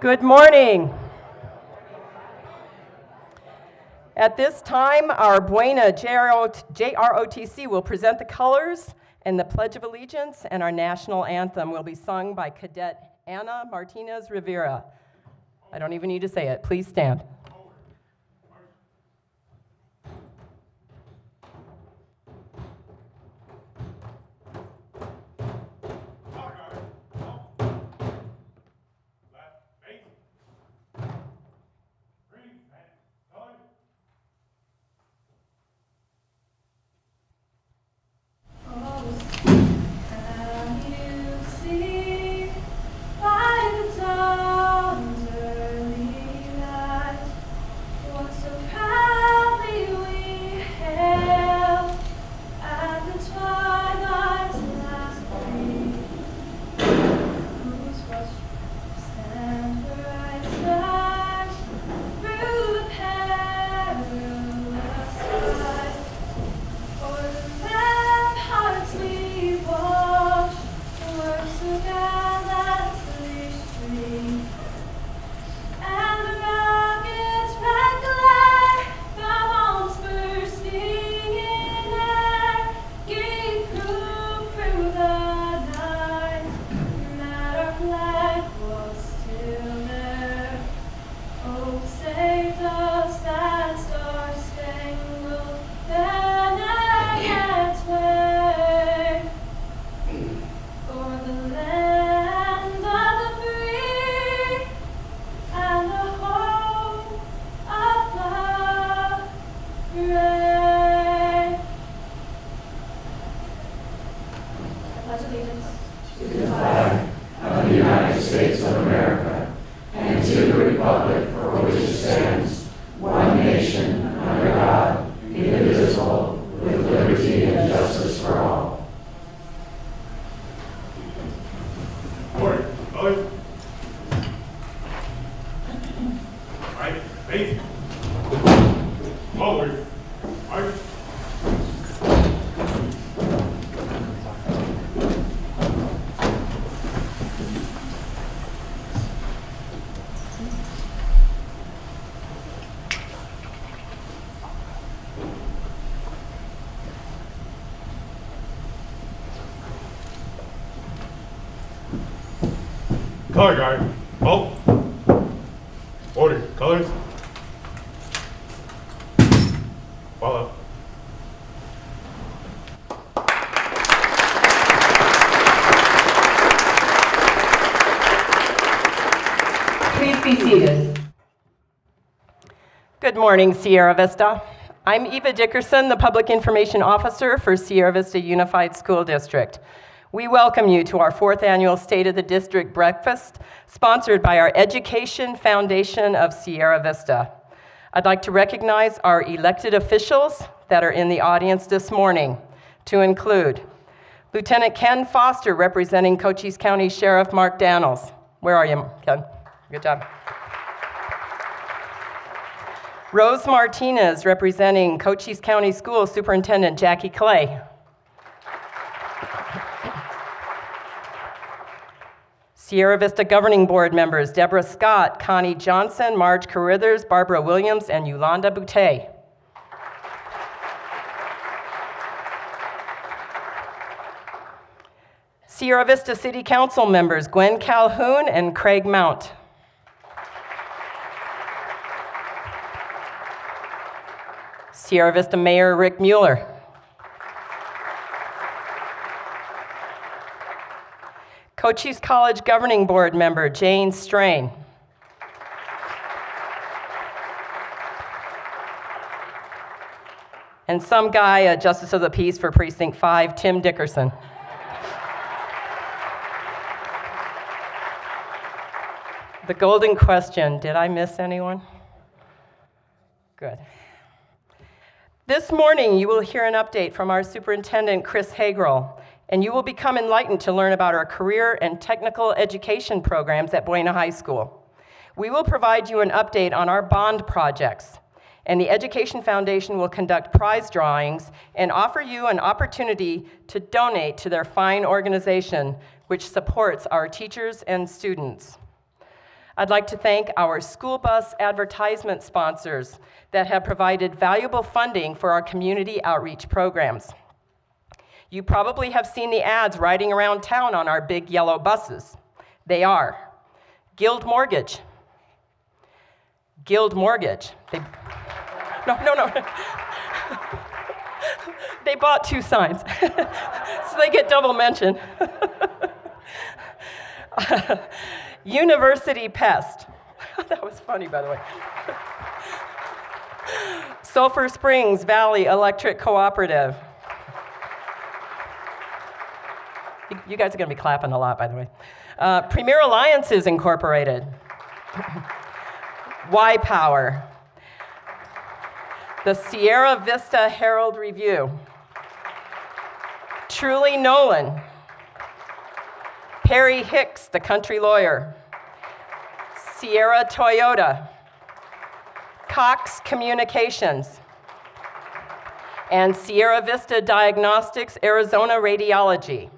Good morning. At this time, our Buena JROTC will present the colors and the Pledge of Allegiance, and our national anthem will be sung by Cadet Ana Martinez Rivera. I don't even need to say it. Please stand. Color guard, halt. Order, colors. Follow. Please be seated. Good morning, Sierra Vista. I'm Eva Dickerson, the Public Information Officer for Sierra Vista Unified School District. We welcome you to our 4th annual State of the District Breakfast, sponsored by our Education Foundation of Sierra Vista. I'd like to recognize our elected officials that are in the audience this morning, to include Lieutenant Ken Foster, representing Cochise County Sheriff Mark Daniels. Where are you, Ken? Good job. Rose Martinez, representing Cochise County School Superintendent Jackie Clay. Sierra Vista Governing Board members Deborah Scott, Connie Johnson, Marge Carruthers, Barbara Williams, and Yolanda Boutte. Sierra Vista City Council members Gwen Calhoun and Craig Mount. Sierra Vista Mayor Rick Mueller. Cochise College Governing Board member Jane Strain. And some guy, Justice of the Peace for Precinct 5, Tim Dickerson. The golden question, did I miss anyone? Good. This morning, you will hear an update from our superintendent, Chris Hagerl, and you will become enlightened to learn about our career and technical education programs at Buena High School. We will provide you an update on our bond projects, and the Education Foundation will conduct prize drawings and offer you an opportunity to donate to their fine organization, which supports our teachers and students. I'd like to thank our school bus advertisement sponsors that have provided valuable funding for our community outreach programs. You probably have seen the ads riding around town on our big yellow buses. They are Guild Mortgage. Guild Mortgage. No. They bought 2 signs, so they get double mention. University Pest. That was funny, by the way. Sulphur Springs Valley Electric Cooperative. You guys are going to be clapping a lot, by the way. Premier Alliances Incorporated. Y-Power. The Sierra Vista Herald Review. Truly Nolan. Perry Hicks, the country lawyer. Sierra Toyota. Cox Communications. And Sierra Vista Diagnostics, Arizona Radiology.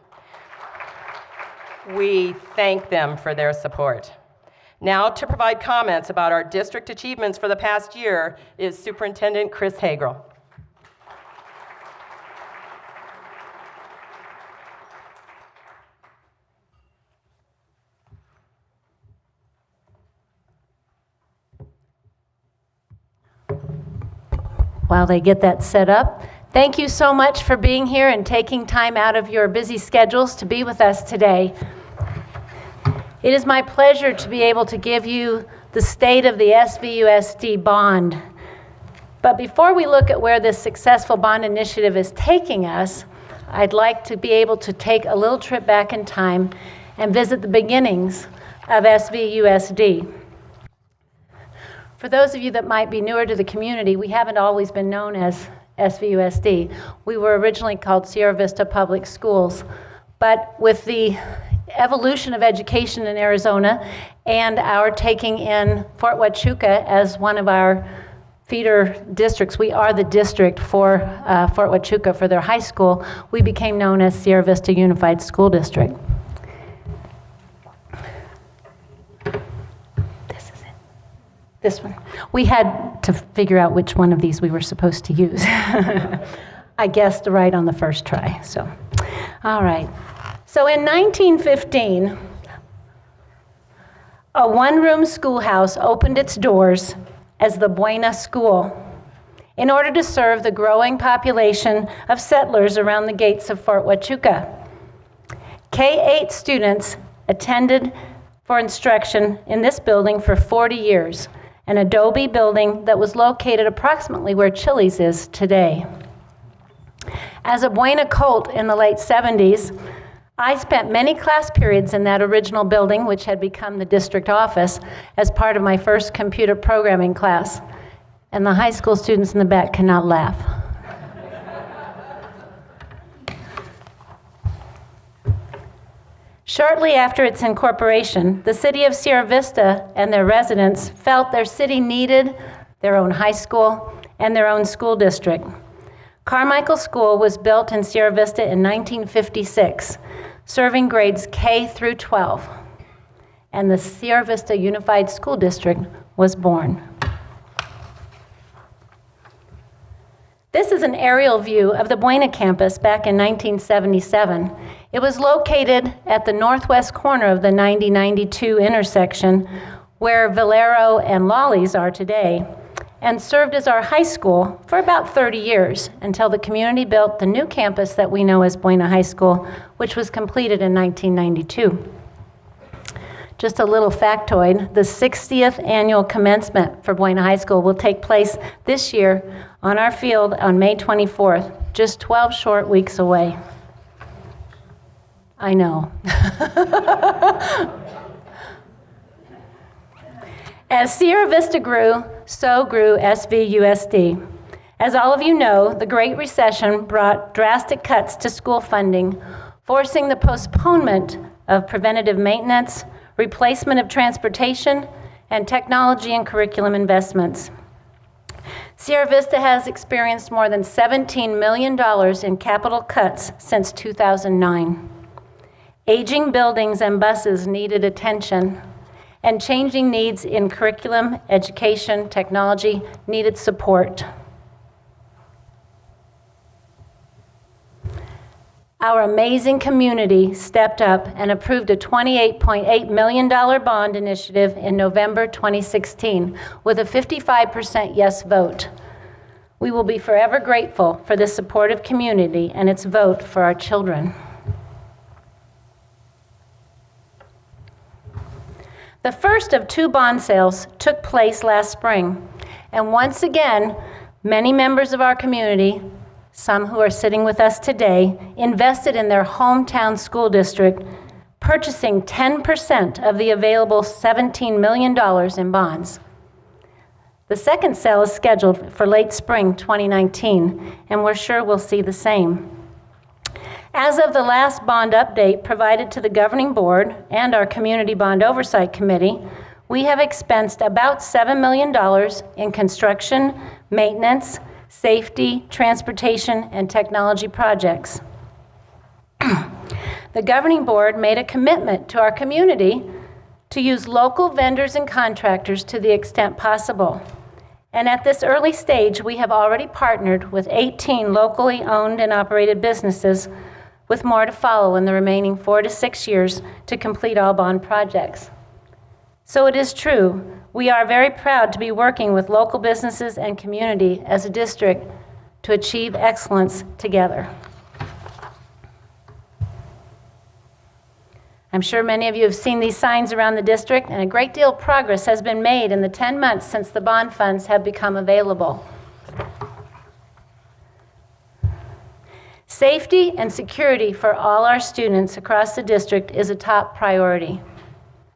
We thank them for their support. Now, to provide comments about our district achievements for the past year is Superintendent Chris Hagerl. While they get that set up, thank you so much for being here and taking time out of your busy schedules to be with us today. It is my pleasure to be able to give you the state of the SVUSD bond. But before we look at where this successful bond initiative is taking us, I'd like to be able to take a little trip back in time and visit the beginnings of SVUSD. For those of you that might be newer to the community, we haven't always been known as SVUSD. We were originally called Sierra Vista Public Schools. But with the evolution of education in Arizona and our taking in Fort Huachuca as one of our feeder districts, we are the district for Fort Huachuca for their high school, we became known as Sierra Vista Unified School District. This one. We had to figure out which one of these we were supposed to use. I guessed right on the first try, so. All right. So in 1915, a one-room schoolhouse opened its doors as the Buena School in order to serve the growing population of settlers around the gates of Fort Huachuca. K-8 students attended for instruction in this building for 40 years, an adobe building that was located approximately where Chili's is today. As a Buena Colt in the late 70s, I spent many class periods in that original building, which had become the district office, as part of my first computer programming class. And the high school students in the back cannot laugh. Shortly after its incorporation, the city of Sierra Vista and their residents felt their city needed their own high school and their own school district. Carmichael School was built in Sierra Vista in 1956, serving grades K through 12, and the Sierra Vista Unified School District was born. This is an aerial view of the Buena campus back in 1977. It was located at the northwest corner of the 90-92 intersection where Valero and Lawley's are today, and served as our high school for about 30 years until the community built the new campus that we know as Buena High School, which was completed in 1992. Just a little factoid, the 60th annual commencement for Buena High School will take place this year on our field on May 24th, just 12 short weeks away. I know. As Sierra Vista grew, so grew SVUSD. As all of you know, the Great Recession brought drastic cuts to school funding, forcing the postponement of preventative maintenance, replacement of transportation, and technology and curriculum investments. Sierra Vista has experienced more than $17 million in capital cuts since 2009. Aging buildings and buses needed attention, and changing needs in curriculum, education, technology needed support. Our amazing community stepped up and approved a $28.8 million bond initiative in November 2016 with a 55% yes vote. We will be forever grateful for this supportive community and its vote for our children. The first of 2 bond sales took place last spring, and once again, many members of our community, some who are sitting with us today, invested in their hometown school district, purchasing 10% of the available $17 million in bonds. The second sale is scheduled for late spring 2019, and we're sure we'll see the same. As of the last bond update provided to the Governing Board and our Community Bond Oversight Committee, we have expensed about $7 million in construction, maintenance, safety, transportation, and technology projects. The Governing Board made a commitment to our community to use local vendors and contractors to the extent possible. And at this early stage, we have already partnered with 18 locally owned and operated businesses, with more to follow in the remaining 4 to 6 years to complete all bond projects. So it is true, we are very proud to be working with local businesses and community as a district to achieve excellence together. I'm sure many of you have seen these signs around the district, and a great deal of progress has been made in the 10 months since the bond funds have become available. Safety and security for all our students across the district is a top priority.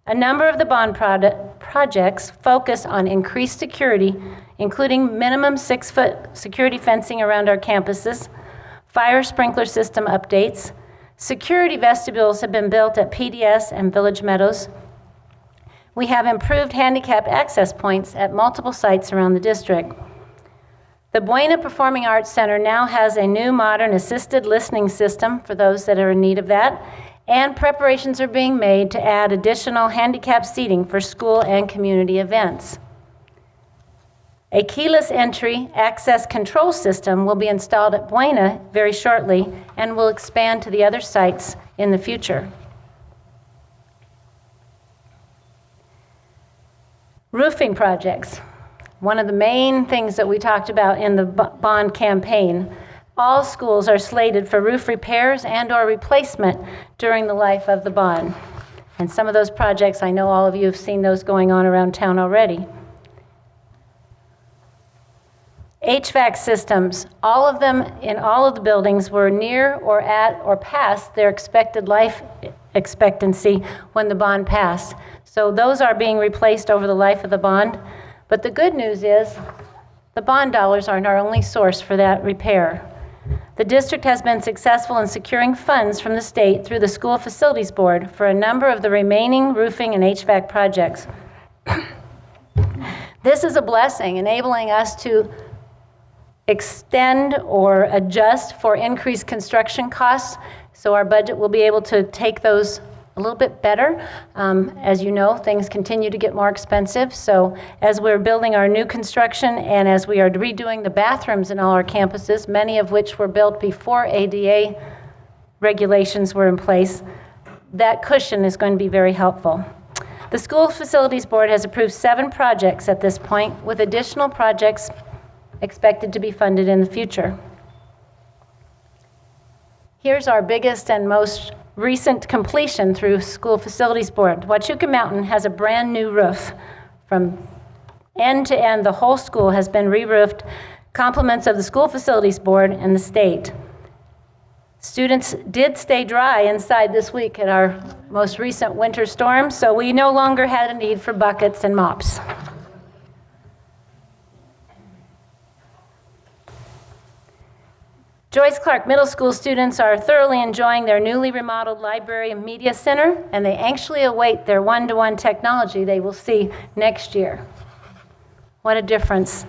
A number of the bond projects focus on increased security, including minimum 6-foot security fencing around our campuses, fire sprinkler system updates, security vestibules have been built at PDS and Village Meadows. We have improved handicap access points at multiple sites around the district. The Buena Performing Arts Center now has a new modern assisted listening system for those that are in need of that, and preparations are being made to add additional handicap seating for school and community events. A keyless entry access control system will be installed at Buena very shortly and will expand to the other sites in the future. Roofing projects. One of the main things that we talked about in the bond campaign. All schools are slated for roof repairs and/or replacement during the life of the bond. And some of those projects, I know all of you have seen those going on around town already. HVAC systems, all of them in all of the buildings were near or at or past their expected life expectancy when the bond passed. So those are being replaced over the life of the bond. But the good news is the bond dollars aren't our only source for that repair. The district has been successful in securing funds from the state through the School Facilities Board for a number of the remaining roofing and HVAC projects. This is a blessing, enabling us to extend or adjust for increased construction costs, so our budget will be able to take those a little bit better. As you know, things continue to get more expensive, so as we're building our new construction and as we are redoing the bathrooms in all our campuses, many of which were built before ADA regulations were in place, that cushion is going to be very helpful. The School Facilities Board has approved 7 projects at this point, with additional projects expected to be funded in the future. Here's our biggest and most recent completion through School Facilities Board. HUACHUCA Mountain has a brand new roof. From end to end, the whole school has been re-roofed, compliments of the School Facilities Board and the state. Students did stay dry inside this week at our most recent winter storm, so we no longer had a need for buckets and mops. Joyce Clark Middle School students are thoroughly enjoying their newly remodeled library and media center, and they anxiously await their one-to-one technology they will see next year. What a difference.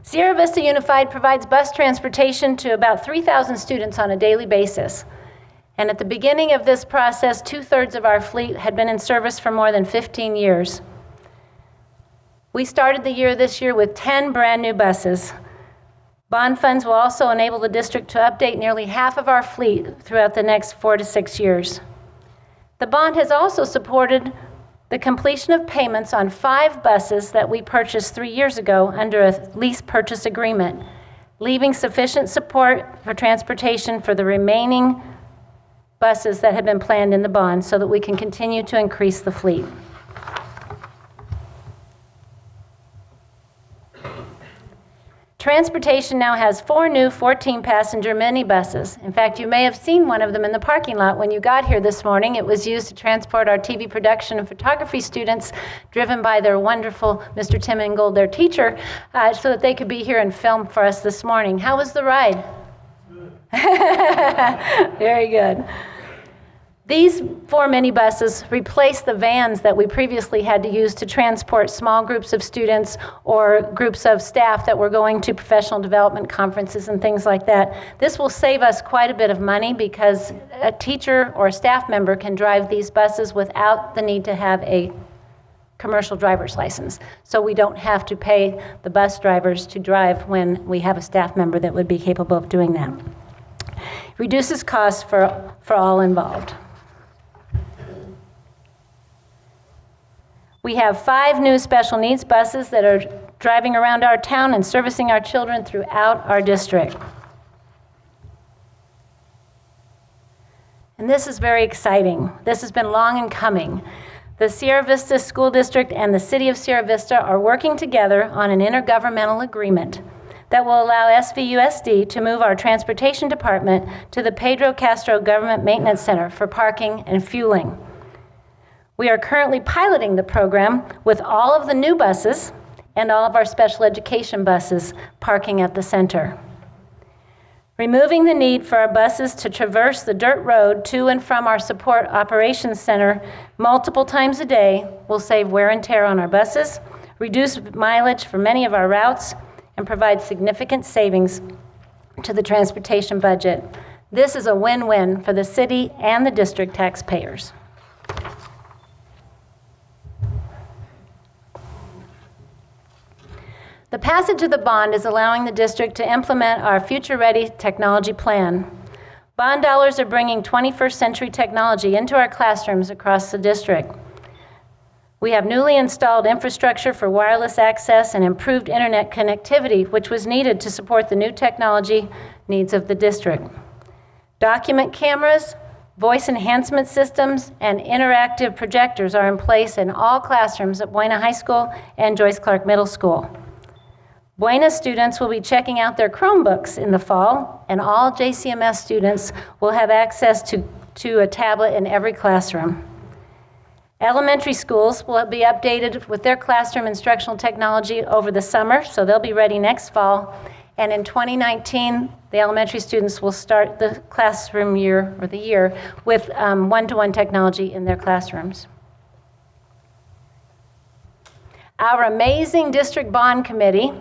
Sierra Vista Unified provides bus transportation to about 3,000 students on a daily basis. And at the beginning of this process, 2/3 of our fleet had been in service for more than 15 years. We started the year this year with 10 brand new buses. Bond funds will also enable the district to update nearly half of our fleet throughout the next 4 to 6 years. The bond has also supported the completion of payments on 5 buses that we purchased 3 years ago under a lease purchase agreement, leaving sufficient support for transportation for the remaining buses that have been planned in the bond so that we can continue to increase the fleet. Transportation now has 4 new 14-passenger minibuses. In fact, you may have seen one of them in the parking lot when you got here this morning. It was used to transport our TV production and photography students, driven by their wonderful Mr. Tim Ingold, their teacher, so that they could be here and film for us this morning. How was the ride? Very good. These 4 minibuses replace the vans that we previously had to use to transport small groups of students or groups of staff that were going to professional development conferences and things like that. This will save us quite a bit of money because a teacher or a staff member can drive these buses without the need to have a commercial driver's license. So we don't have to pay the bus drivers to drive when we have a staff member that would be capable of doing that. Reduces costs for all involved. We have 5 new special needs buses that are driving around our town and servicing our children throughout our district. And this is very exciting. This has been long in coming. The Sierra Vista School District and the City of Sierra Vista are working together on an intergovernmental agreement that will allow SVUSD to move our transportation department to the Pedro Castro Government Maintenance Center for parking and fueling. We are currently piloting the program with all of the new buses and all of our special education buses parking at the center. Removing the need for our buses to traverse the dirt road to and from our support operations center multiple times a day will save wear and tear on our buses, reduce mileage for many of our routes, and provide significant savings to the transportation budget. This is a win-win for the city and the district taxpayers. The passage of the bond is allowing the district to implement our future-ready technology plan. Bond dollars are bringing 21st century technology into our classrooms across the district. We have newly installed infrastructure for wireless access and improved internet connectivity, which was needed to support the new technology needs of the district. Document cameras, voice enhancement systems, and interactive projectors are in place in all classrooms at Buena High School and Joyce Clark Middle School. Buena students will be checking out their Chromebooks in the fall, and all JCMS students will have access to a tablet in every classroom. Elementary schools will be updated with their classroom instructional technology over the summer, so they'll be ready next fall. And in 2019, the elementary students will start the classroom year, or the year, with one-to-one technology in their classrooms. Our amazing district bond committee,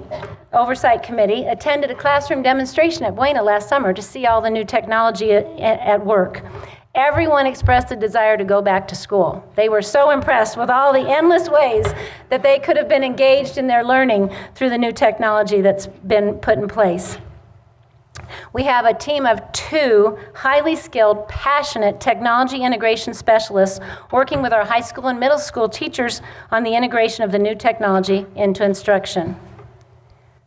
oversight committee, attended a classroom demonstration at Buena last summer to see all the new technology at work. Everyone expressed a desire to go back to school. They were so impressed with all the endless ways that they could have been engaged in their learning through the new technology that's been put in place. We have a team of 2 highly skilled, passionate technology integration specialists working with our high school and middle school teachers on the integration of the new technology into instruction.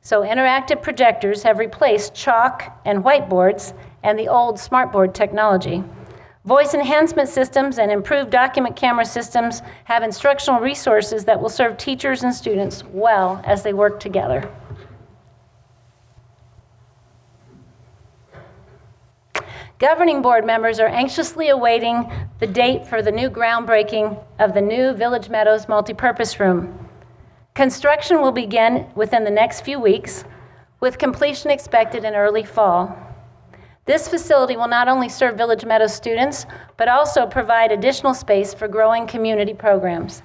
So interactive projectors have replaced chalk and whiteboards and the old smartboard technology. Voice enhancement systems and improved document camera systems have instructional resources that will serve teachers and students well as they work together. Governing board members are anxiously awaiting the date for the new groundbreaking of the new Village Meadows multipurpose room. Construction will begin within the next few weeks, with completion expected in early fall. This facility will not only serve Village Meadows students, but also provide additional space for growing community programs.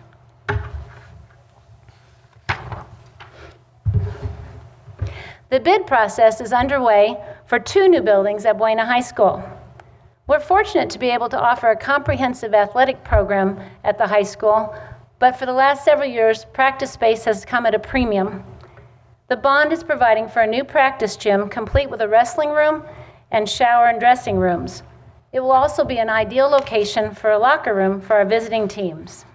The bid process is underway for 2 new buildings at Buena High School. We're fortunate to be able to offer a comprehensive athletic program at the high school, but for the last several years, practice space has come at a premium. The bond is providing for a new practice gym, complete with a wrestling room and shower and dressing rooms. It will also be an ideal location for a locker room for our visiting teams.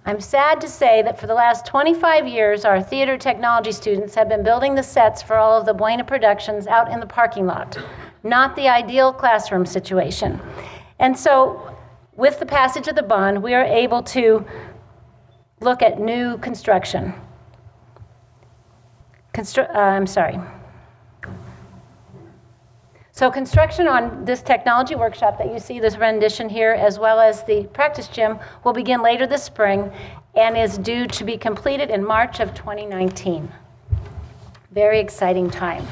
I'm sad to say that for the last 25 years, our theater technology students have been building the sets for all of the Buena productions out in the parking lot. Not the ideal classroom situation. And so, with the passage of the bond, we are able to look at new construction. So construction on this technology workshop that you see, this rendition here, as well as the practice gym, will begin later this spring and is due to be completed in March of 2019. Very exciting time.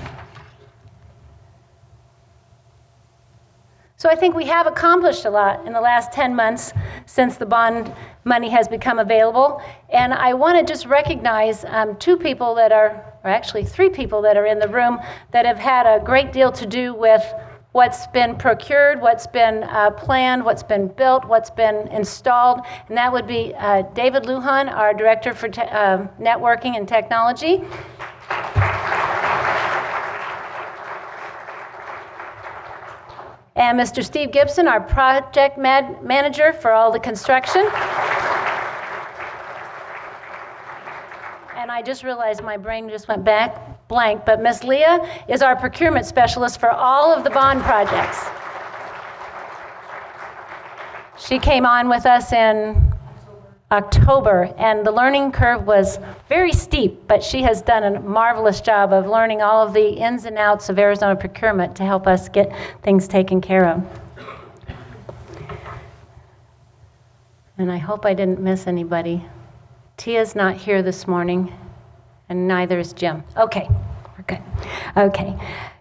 So I think we have accomplished a lot in the last 10 months since the bond money has become available. And I want to just recognize two people that are, or actually three people that are in the room that have had a great deal to do with what's been procured, what's been planned, what's been built, what's been installed. And that would be David Lujan, our Director for Networking and Technology. And Mr. Steve Gibson, our project manager for all the construction. And I just realized my brain just went back blank, but Ms. Leah is our procurement specialist for all of the bond projects. She came on with us in October, and the learning curve was very steep, but she has done a marvelous job of learning all of the ins and outs of Arizona procurement to help us get things taken care of. And I hope I didn't miss anybody. Tia's not here this morning, and neither is Jim. Okay, we're good. Okay.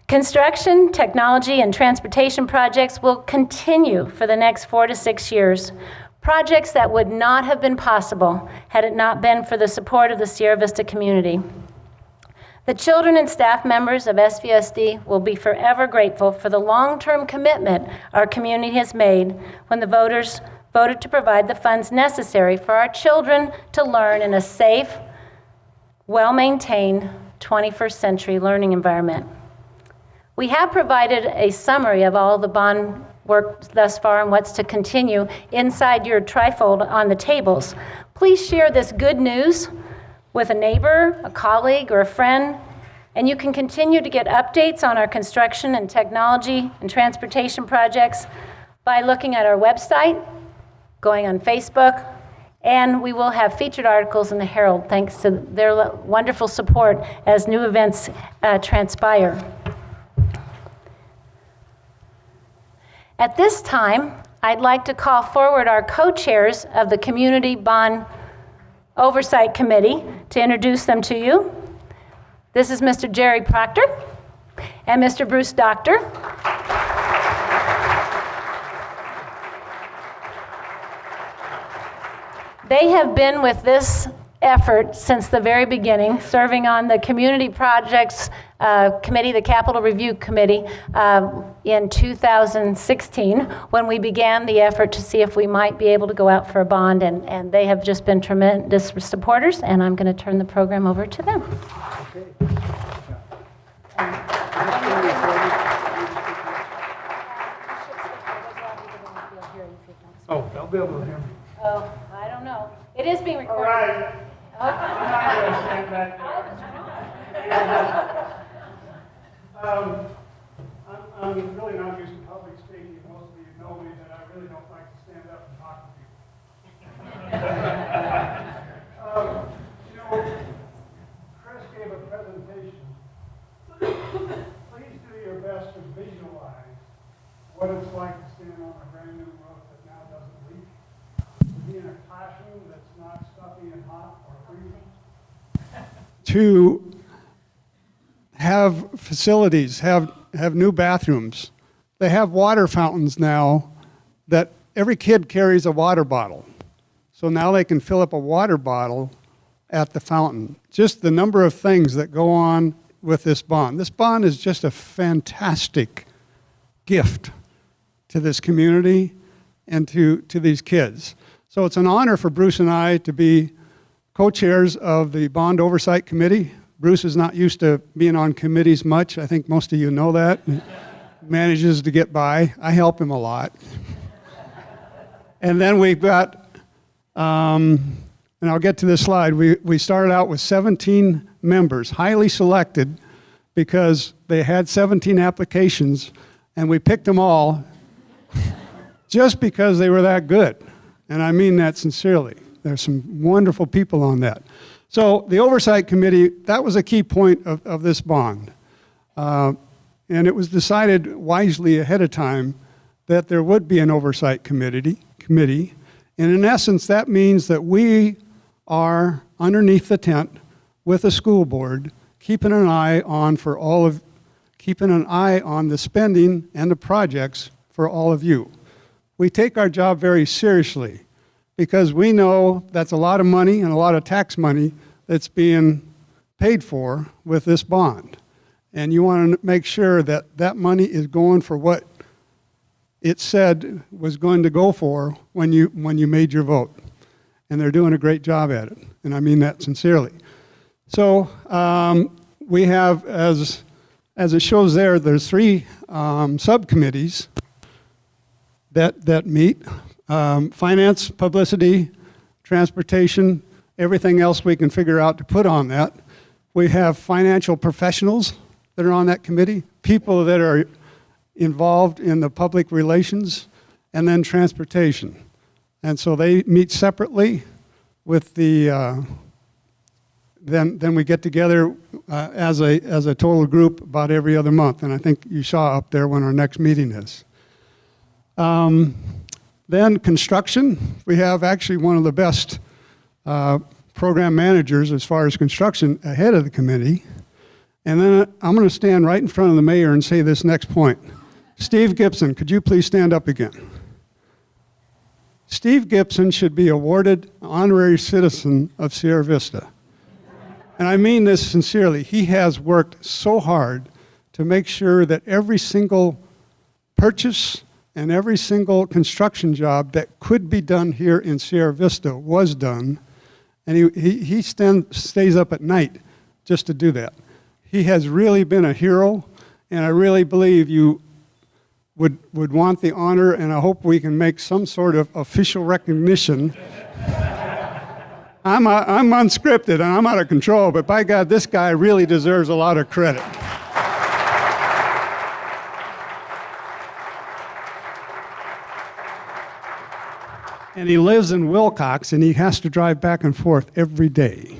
Construction, technology, and transportation projects will continue for the next 4 to 6 years. Projects that would not have been possible had it not been for the support of the Sierra Vista community. The children and staff members of SVUSD will be forever grateful for the long-term commitment our community has made when the voters voted to provide the funds necessary for our children to learn in a safe, well-maintained 21st century learning environment. We have provided a summary of all the bond work thus far and what's to continue inside your trifold on the tables. Please share this good news with a neighbor, a colleague, or a friend, and you can continue to get updates on our construction and technology and transportation projects by looking at our website, going on Facebook, and we will have featured articles in the Herald thanks to their wonderful support as new events transpire. At this time, I'd like to call forward our co-chairs of the Community Bond Oversight Committee to introduce them to you. This is Mr. Jerry Proctor and Mr. Bruce Doctor. They have been with this effort since the very beginning, serving on the Community Projects Committee, the Capital Review Committee, in 2016, when we began the effort to see if we might be able to go out for a bond, and they have just been tremendous supporters, and I'm going to turn the program over to them. Oh, they'll be able to hear me. Oh, I don't know. It is being recorded. All right. I'm not going to stand back there. I'm really not used to public speaking. Most of you know me that I really don't like to stand up and talk to people. Chris gave a presentation. Please do your best to visualize what it's like to stand on a brand new roof that now doesn't leak. To be in a classroom that's not stuffy and hot or freezing. To have facilities, have new bathrooms. They have water fountains now that every kid carries a water bottle. So now they can fill up a water bottle at the fountain. Just the number of things that go on with this bond. This bond is just a fantastic gift to this community and to these kids. So it's an honor for Bruce and I to be co-chairs of the Bond Oversight Committee. Bruce is not used to being on committees much. I think most of you know that. Manages to get by. I help him a lot. And then we've got, and I'll get to this slide, we started out with 17 members, highly selected because they had 17 applications, and we picked them all just because they were that good. And I mean that sincerely. There's some wonderful people on that. So the Oversight Committee, that was a key point of this bond. And it was decided wisely ahead of time that there would be an Oversight Committee. And in essence, that means that we are underneath the tent with a school board, keeping an eye on the spending and the projects for all of you. We take our job very seriously because we know that's a lot of money and a lot of tax money that's being paid for with this bond. And you want to make sure that that money is going for what it said was going to go for when you made your vote. And they're doing a great job at it, and I mean that sincerely. So we have, as it shows there, there's 3 subcommittees that meet. Finance, publicity, transportation, everything else we can figure out to put on that. We have financial professionals that are on that committee, people that are involved in the public relations, and then transportation. And so they meet separately with the, then we get together as a total group about every other month. And I think you saw up there when our next meeting is. Then construction, we have actually one of the best program managers as far as construction ahead of the committee. And then I'm going to stand right in front of the mayor and say this next point. Steve Gibson, could you please stand up again? Steve Gibson should be awarded honorary citizen of Sierra Vista. And I mean this sincerely. He has worked so hard to make sure that every single purchase and every single construction job that could be done here in Sierra Vista was done. And he stays up at night just to do that. He has really been a hero, and I really believe you would want the honor, and I hope we can make some sort of official recognition. I'm unscripted and I'm out of control, but by God, this guy really deserves a lot of credit. And he lives in Wilcox, and he has to drive back and forth every day.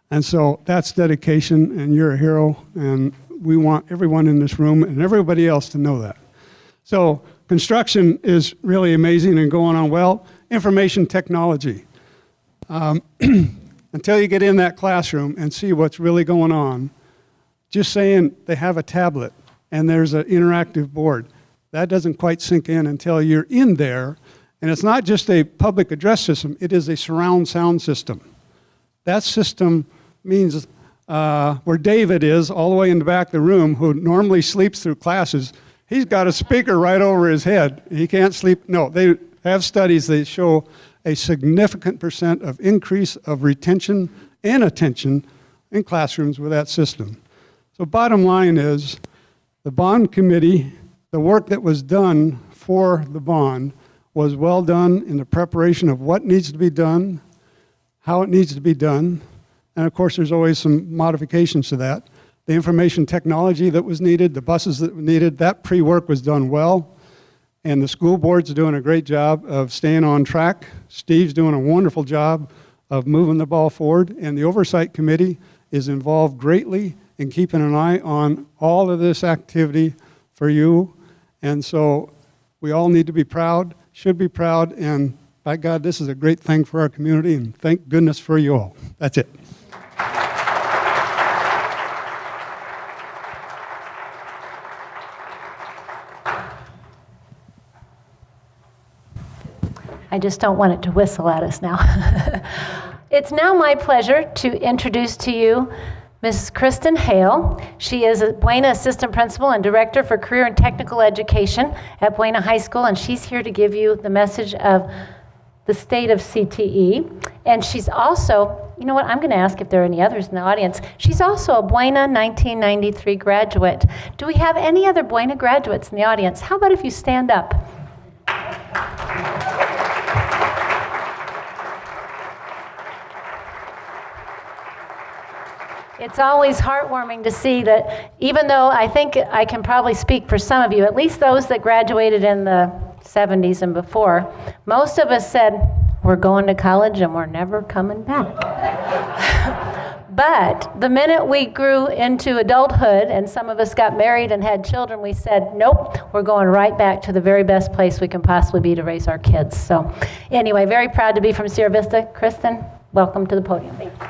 And so that's dedication, and you're a hero, and we want everyone in this room and everybody else to know that. So construction is really amazing and going on well. Information technology. Until you get in that classroom and see what's really going on, just saying they have a tablet and there's an interactive board, that doesn't quite sink in until you're in there. And it's not just a public address system, it is a surround sound system. That system means where David is, all the way in the back of the room, who normally sleeps through classes, he's got a speaker right over his head. He can't sleep. No, they have studies that show a significant % of increase of retention and attention in classrooms with that system. So bottom line is, the bond committee, the work that was done for the bond was well done in the preparation of what needs to be done, how it needs to be done, and of course there's always some modifications to that. The information technology that was needed, the buses that were needed, that pre-work was done well. And the school board's doing a great job of staying on track. Steve's doing a wonderful job of moving the ball forward. And the oversight committee is involved greatly in keeping an eye on all of this activity for you. And so we all need to be proud, should be proud, and by God, this is a great thing for our community, and thank goodness for you all. That's it. I just don't want it to whistle at us now. It's now my pleasure to introduce to you Mrs. Kristen Hale. She is a Buena Assistant Principal and Director for Career and Technical Education at Buena High School, and she's here to give you the message of the state of CTE. And she's also, you know what, I'm going to ask if there are any others in the audience. She's also a Buena 1993 graduate. Do we have any other Buena graduates in the audience? How about if you stand up? It's always heartwarming to see that, even though I think I can probably speak for some of you, at least those that graduated in the 70s and before, most of us said, we're going to college and we're never coming back. But the minute we grew into adulthood and some of us got married and had children, we said, nope, we're going right back to the very best place we can possibly be to raise our kids. So anyway, very proud to be from Sierra Vista. Kristen, welcome to the podium. Thank you.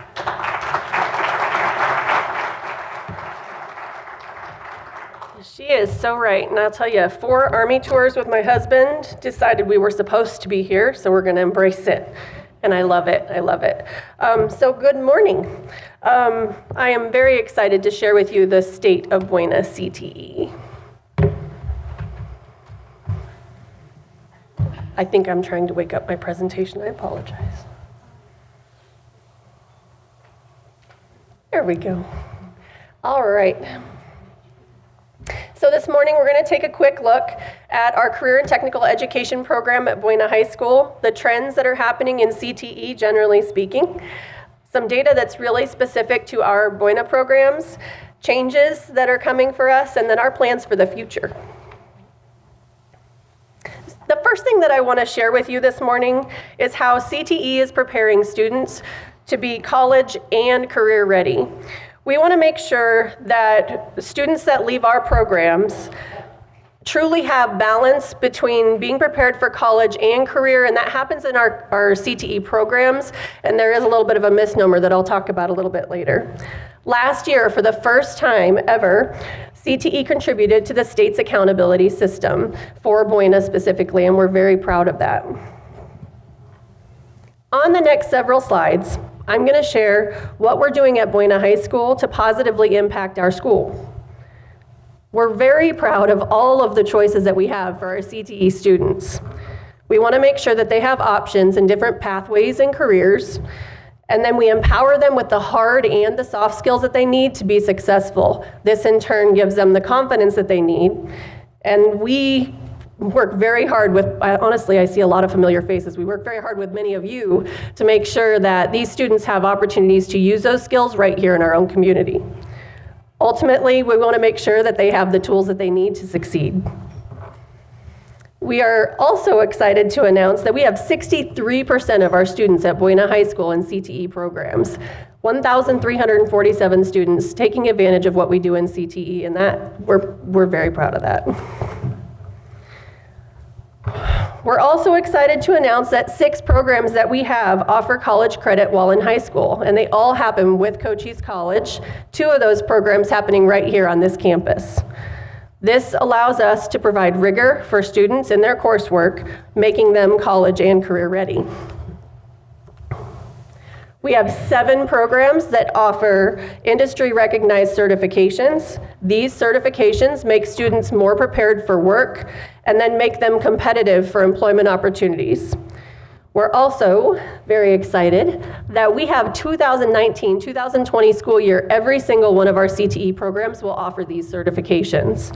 She is so right, and I'll tell you, 4 Army tours with my husband, decided we were supposed to be here, so we're going to embrace it. And I love it, I love it. So good morning. I am very excited to share with you the state of Buena CTE. I think I'm trying to wake up my presentation, I apologize. There we go. All right. So this morning we're going to take a quick look at our career and technical education program at Buena High School, the trends that are happening in CTE generally speaking, some data that's really specific to our Buena programs, changes that are coming for us, and then our plans for the future. The first thing that I want to share with you this morning is how CTE is preparing students to be college and career ready. We want to make sure that students that leave our programs truly have balance between being prepared for college and career, and that happens in our CTE programs, and there is a little bit of a misnomer that I'll talk about a little bit later. Last year, for the first time ever, CTE contributed to the state's accountability system for Buena specifically, and we're very proud of that. On the next several slides, I'm going to share what we're doing at Buena High School to positively impact our school. We're very proud of all of the choices that we have for our CTE students. We want to make sure that they have options in different pathways and careers, and then we empower them with the hard and the soft skills that they need to be successful. This in turn gives them the confidence that they need, and we work very hard with, honestly, I see a lot of familiar faces. We work very hard with many of you to make sure that these students have opportunities to use those skills right here in our own community. Ultimately, we want to make sure that they have the tools that they need to succeed. We are also excited to announce that we have 63% of our students at Buena High School in CTE programs. 1,347 students taking advantage of what we do in CTE, and that we're very proud of that. We're also excited to announce that 6 programs that we have offer college credit while in high school, and they all happen with Cochise College, 2 of those programs happening right here on this campus. This allows us to provide rigor for students in their coursework, making them college and career ready. We have 7 programs that offer industry-recognized certifications. These certifications make students more prepared for work and then make them competitive for employment opportunities. We're also very excited that we have 2019-2020 school year, every single one of our CTE programs will offer these certifications.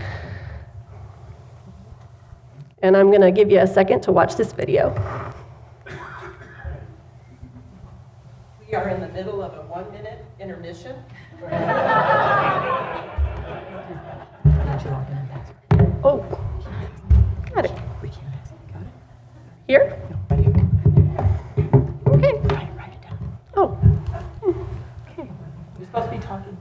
And I'm going to give you a second to watch this video. We are in the middle of a 1-minute intermission. Oh, got it. Here? Okay. Oh. Okay. You're supposed to be talking.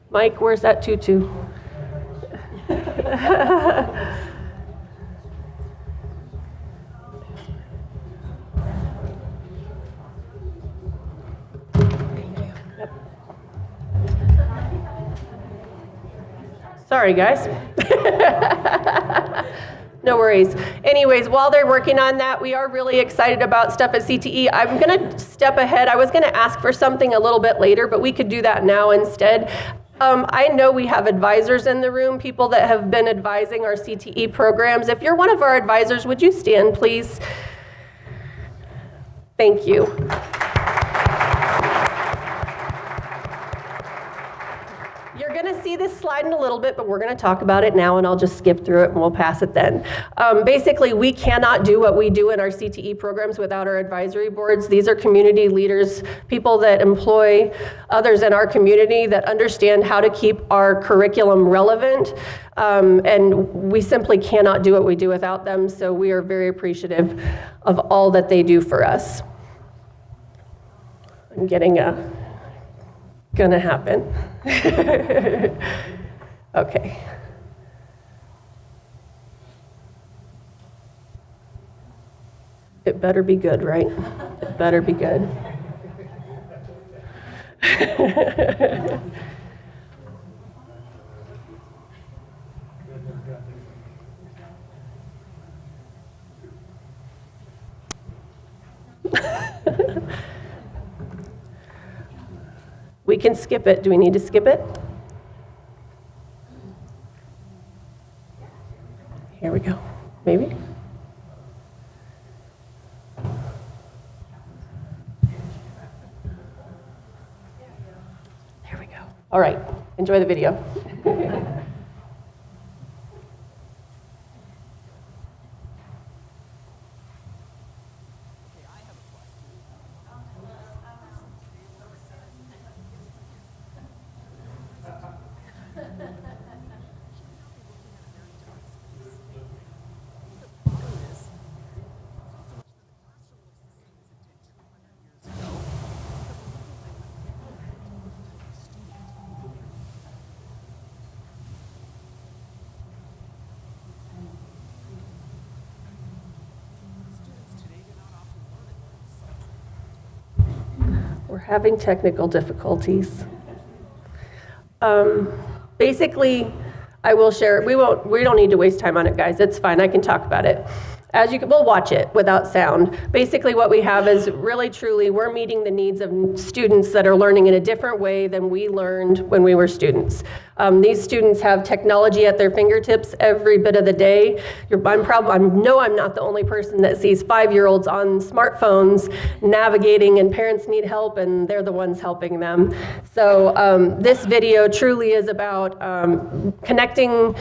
Mike, where's that tutu? Sorry, guys. No worries. Anyways, while they're working on that, we are really excited about stuff at CTE. I'm going to step ahead. I was going to ask for something a little bit later, but we could do that now instead. I know we have advisors in the room, people that have been advising our CTE programs. If you're one of our advisors, would you stand, please? Thank you. You're going to see this slide in a little bit, but we're going to talk about it now, and I'll just skip through it and we'll pass it then. Basically, we cannot do what we do in our CTE programs without our advisory boards. These are community leaders, people that employ others in our community that understand how to keep our curriculum relevant, and we simply cannot do what we do without them, so we are very appreciative of all that they do for us. I'm getting gonna happen. Okay. It better be good, right? It better be good. We can skip it. Do we need to skip it? Here we go. Maybe? There we go. All right. Enjoy the video. We're having technical difficulties. Basically, I will share, we don't need to waste time on it, guys. It's fine, I can talk about it. As you can, we'll watch it without sound. Basically what we have is really truly, we're meeting the needs of students that are learning in a different way than we learned when we were students. These students have technology at their fingertips every bit of the day. I know I'm not the only person that sees 5-year-olds on smartphones navigating, and parents need help and they're the ones helping them. So this video truly is about connecting,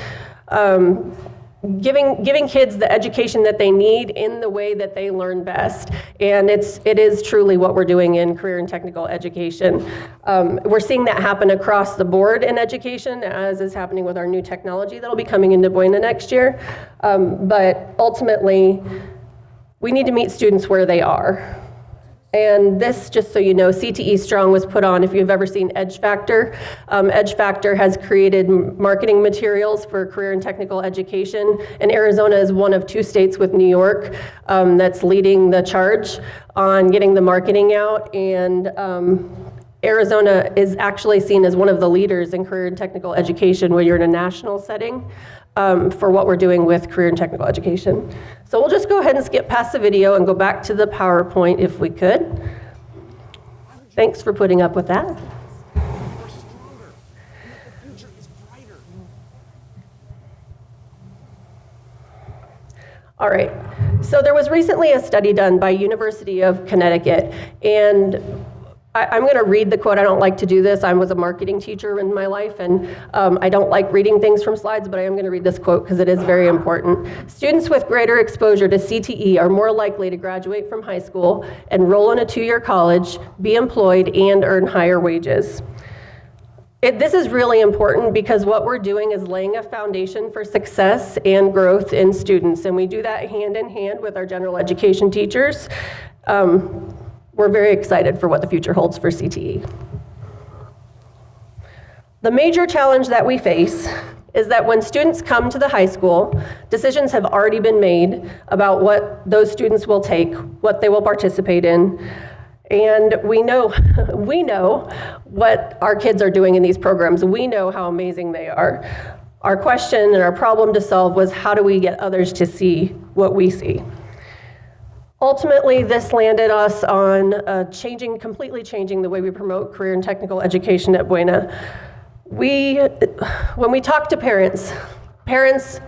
giving kids the education that they need in the way that they learn best. And it is truly what we're doing in career and technical education. We're seeing that happen across the board in education, as is happening with our new technology that'll be coming into Buena next year. But ultimately, we need to meet students where they are. And this, just so you know, CTE Strong was put on, if you've ever seen Edge Factor. Edge Factor has created marketing materials for career and technical education, and Arizona is one of 2 states with New York that's leading the charge on getting the marketing out, and Arizona is actually seen as one of the leaders in career and technical education when you're in a national setting for what we're doing with career and technical education. So we'll just go ahead and skip past the video and go back to the PowerPoint if we could. Thanks for putting up with that. All right, so there was recently a study done by University of Connecticut, and I'm going to read the quote. I don't like to do this. I was a marketing teacher in my life, and I don't like reading things from slides, but I am going to read this quote because it is very important. Students with greater exposure to CTE are more likely to graduate from high school, enroll in a 2-year college, be employed, and earn higher wages. This is really important because what we're doing is laying a foundation for success and growth in students, and we do that hand in hand with our general education teachers. We're very excited for what the future holds for CTE. The major challenge that we face is that when students come to the high school, decisions have already been made about what those students will take, what they will participate in, and we know what our kids are doing in these programs. We know how amazing they are. Our question and our problem to solve was, how do we get others to see what we see? Ultimately, this landed us on completely changing the way we promote career and technical education at Buena. When we talk to parents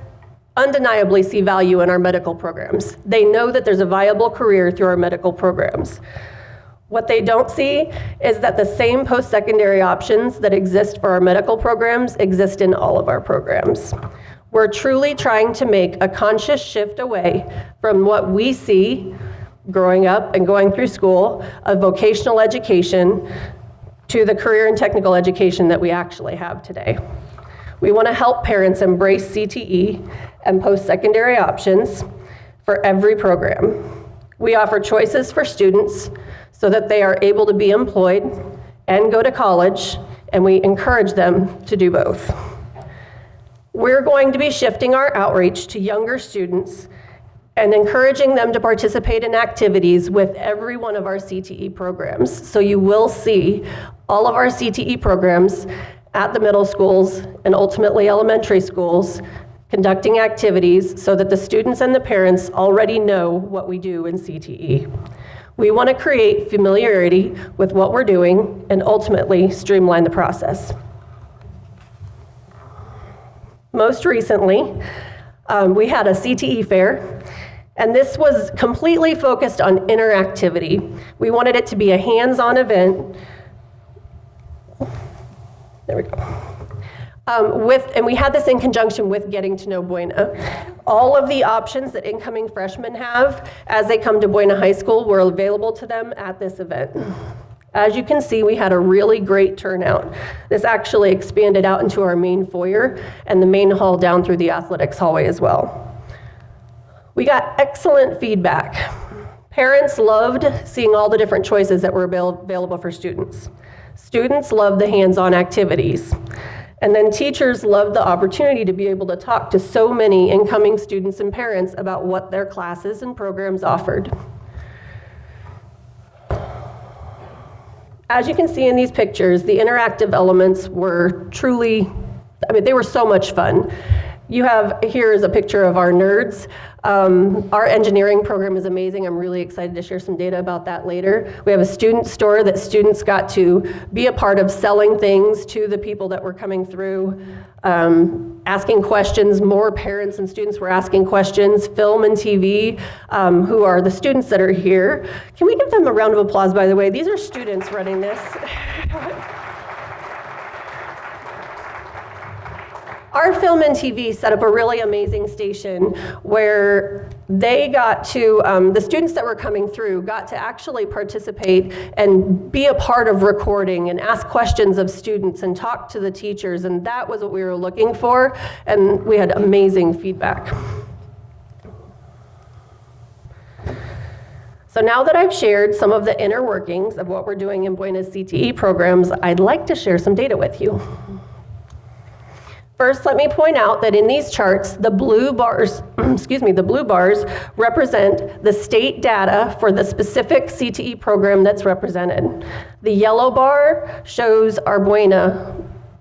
undeniably see value in our medical programs. They know that there's a viable career through our medical programs. What they don't see is that the same post-secondary options that exist for our medical programs exist in all of our programs. We're truly trying to make a conscious shift away from what we see growing up and going through school of vocational education to the career and technical education that we actually have today. We want to help parents embrace CTE and post-secondary options for every program. We offer choices for students so that they are able to be employed and go to college, and we encourage them to do both. We're going to be shifting our outreach to younger students and encouraging them to participate in activities with every one of our CTE programs. So you will see all of our CTE programs at the middle schools and ultimately elementary schools conducting activities so that the students and the parents already know what we do in CTE. We want to create familiarity with what we're doing and ultimately streamline the process. Most recently, we had a CTE fair, and this was completely focused on interactivity. We wanted it to be a hands-on event. There we go. And we had this in conjunction with Getting to Know Buena. All of the options that incoming freshmen have as they come to Buena High School were available to them at this event. As you can see, we had a really great turnout. This actually expanded out into our main foyer and the main hall down through the athletics hallway as well. We got excellent feedback. Parents loved seeing all the different choices that were available for students. Students loved the hands-on activities. And then teachers loved the opportunity to be able to talk to so many incoming students and parents about what their classes and programs offered. As you can see in these pictures, the interactive elements were truly, they were so much fun. Here is a picture of our nerds. Our engineering program is amazing. I'm really excited to share some data about that later. We have a student store that students got to be a part of selling things to the people that were coming through, asking questions. More parents and students were asking questions. Film&TV, who are the students that are here. Can we give them a round of applause, by the way? These are students running this. Our Film&TV set up a really amazing station where they got to, the students that were coming through got to actually participate and be a part of recording and ask questions of students and talk to the teachers, and that was what we were looking for, and we had amazing feedback. So now that I've shared some of the inner workings of what we're doing in Buena's CTE programs, I'd like to share some data with you. First, let me point out that in these charts, the blue bars, the blue bars represent the state data for the specific CTE program that's represented. The yellow bar shows our Buena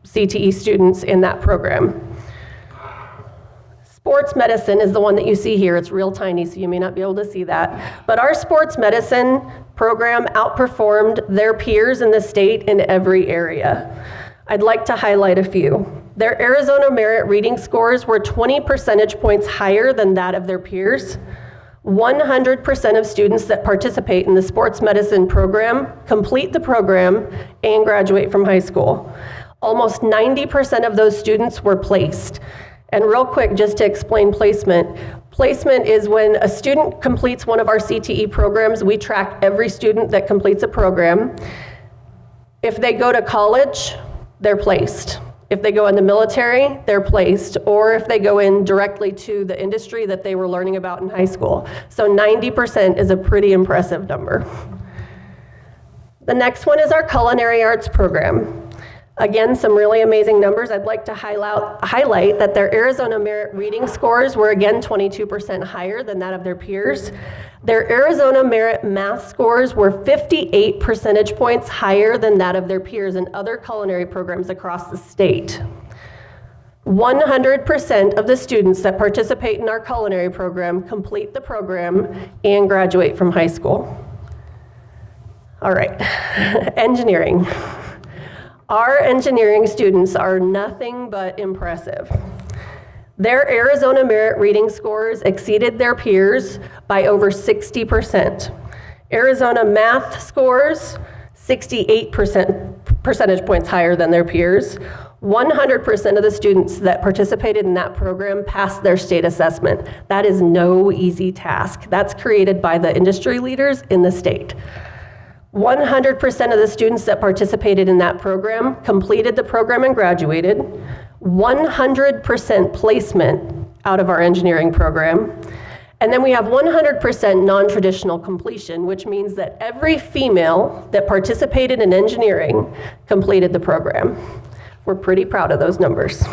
CTE students in that program. Sports medicine is the one that you see here. It's real tiny, so you may not be able to see that. But our sports medicine program outperformed their peers in the state in every area. I'd like to highlight a few. Their Arizona Merit reading scores were 20 percentage points higher than that of their peers. 100% of students that participate in the sports medicine program complete the program and graduate from high school. Almost 90% of those students were placed. And real quick, just to explain placement. Placement is when a student completes one of our CTE programs, we track every student that completes a program. If they go to college, they're placed. If they go in the military, they're placed, or if they go in directly to the industry that they were learning about in high school. So 90% is a pretty impressive number. The next one is our culinary arts program. Again, some really amazing numbers. I'd like to highlight that their Arizona Merit reading scores were again 22% higher than that of their peers. Their Arizona Merit math scores were 58 percentage points higher than that of their peers in other culinary programs across the state. 100% of the students that participate in our culinary program complete the program and graduate from high school. All right, engineering. Our engineering students are nothing but impressive. Their Arizona Merit reading scores exceeded their peers by over 60%. Arizona math scores, 68% percentage points higher than their peers. 100% of the students that participated in that program passed their state assessment. That is no easy task. That's created by the industry leaders in the state. 100% of the students that participated in that program completed the program and graduated. 100% placement out of our engineering program. And then we have 100% non-traditional completion, which means that every female that participated in engineering completed the program. We're pretty proud of those numbers.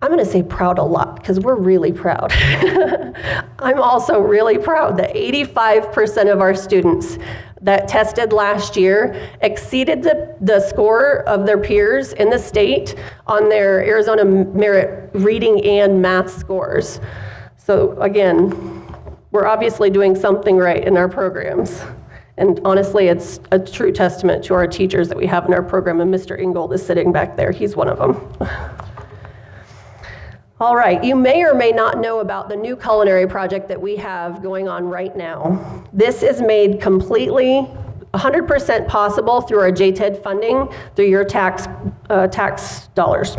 I'm going to say proud a lot because we're really proud. I'm also really proud that 85% of our students that tested last year exceeded the score of their peers in the state on their Arizona Merit reading and math scores. So again, we're obviously doing something right in our programs. And honestly, it's a true testament to our teachers that we have in our program, and Mr. Ingold is sitting back there. He's one of them. All right, you may or may not know about the new culinary project that we have going on right now. This is made completely 100% possible through our JTED funding, through your tax dollars.